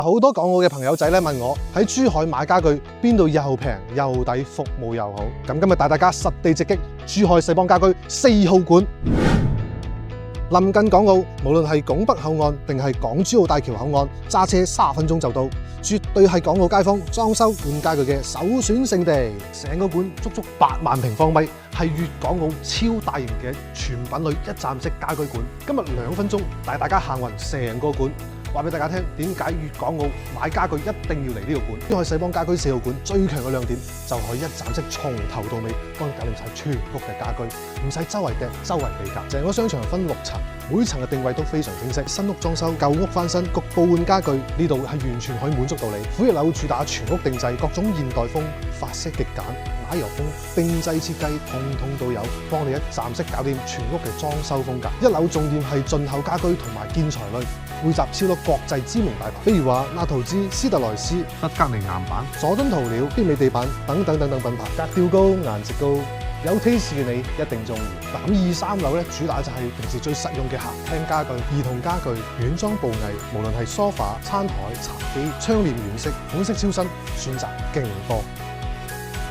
好多港澳嘅朋友仔咧問我喺珠海買家具邊度又平又抵，服務又好。咁今日帶大家實地直擊珠海世邦家居4號館。臨近港澳，無論係拱北口岸定係港珠澳大橋口岸，揸車30分鐘就到，絕對係港澳街坊裝修換家具嘅首選勝地。成個館足足8萬平方米，係粵港澳超大型嘅全品類一站式家居館。今日2分鐘帶大家行勻成個館。話俾大家聽，點解粵港澳買家具一定要嚟呢個館？珠海世邦家居4號館最強嘅亮點就係一站式從頭到尾幫你搞掂晒全屋嘅家居，唔使周圍掟、周圍比價。成個商場分6層，每層嘅定位都非常清晰。新屋裝修、舊屋翻新、局部換家具，呢度係完全可以滿足到你。府逸樓主打全屋定製，各種現代風、法式極簡、奶油風、定製設計，通通都有，幫你一站式搞掂全屋嘅裝修風格。1樓重點係進口家居同埋建材類。匯集超多國際知名大牌，比如話納圖茲、斯特萊斯、德格尼岩板、佐敦塗料、必美地板等品牌，格調高、顏值高，有 taste 嘅你一定中意。咁2、3樓咧，主打就係平時最實用嘅客廳家具、兒童家具、軟裝布藝，無論係梳化、餐台、茶几、窗簾軟式，款式超新，選擇勁多。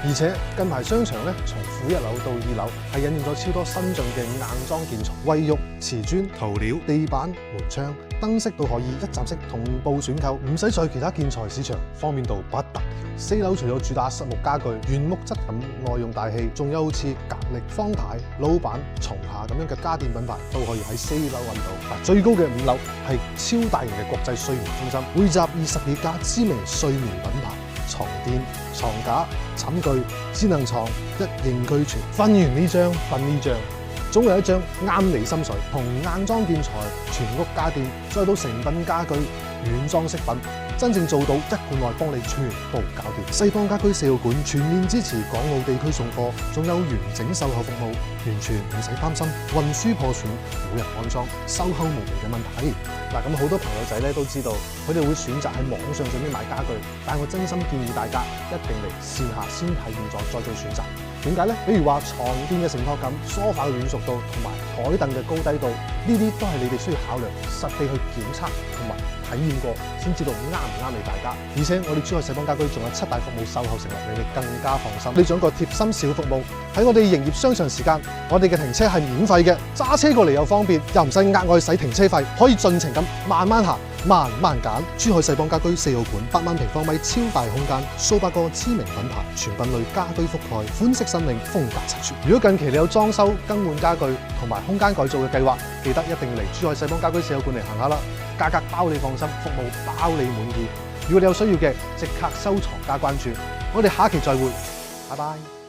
而且近排商場咧，從府逸樓到2樓係引進咗超多新進嘅硬裝建材，衛浴、瓷磚、塗料、地板、門窗、燈飾都可以一站式同步選購，唔使再其他建材市場，方便到不得了。4樓除咗主打實木家具、原木質感、耐用大氣，仲有好似格力、方太、老闆、松下咁樣嘅家電品牌都可以喺4樓揾到。最高嘅5樓係超大型嘅國際睡眠中心，匯集20幾家知名睡眠品牌。床墊、床架、寢具、智能床一應俱全，瞓完呢張瞓呢張，總有一張啱你心水。從硬裝建材、全屋家電，再到成品家具、軟裝飾品，真正做到1館內幫你全部搞掂。世邦家居4號館全面支持港澳地區送貨，仲有完整售後服務，完全唔使擔心運輸破損、冇人安裝、售後無門嘅問題。嗱，咁好多朋友仔咧都知道，佢哋會選擇喺網上面買家具，但我真心建議大家一定嚟線下先體驗咗再做選擇。點解咧？比如話床墊嘅承托感、梳化嘅軟熟度同埋台凳嘅高低度，呢啲都係你哋需要考量、實地去檢測同埋體驗過，先知道啱唔啱你大家。而且我哋珠海世邦家居仲有7大服務售後承諾，你哋更加放心。你仲有個貼心小服務，喺我哋營業商場時間，我哋嘅停車係免費嘅，揸車過嚟又方便，又唔使額外使停車費，可以盡情咁慢慢行、慢慢揀。珠海世邦家居4號館8萬平方米超大空間，數百個知名品牌，全品類家居覆蓋，款式新穎，風格齊全。如果近期你有裝修、更換家具同埋空間改造嘅計劃，記得一定嚟珠海世邦家居4號館嚟行下啦。價格包你放心，服務包你滿意。如果你有需要嘅，即刻收藏加關注。我哋下期再會，拜拜。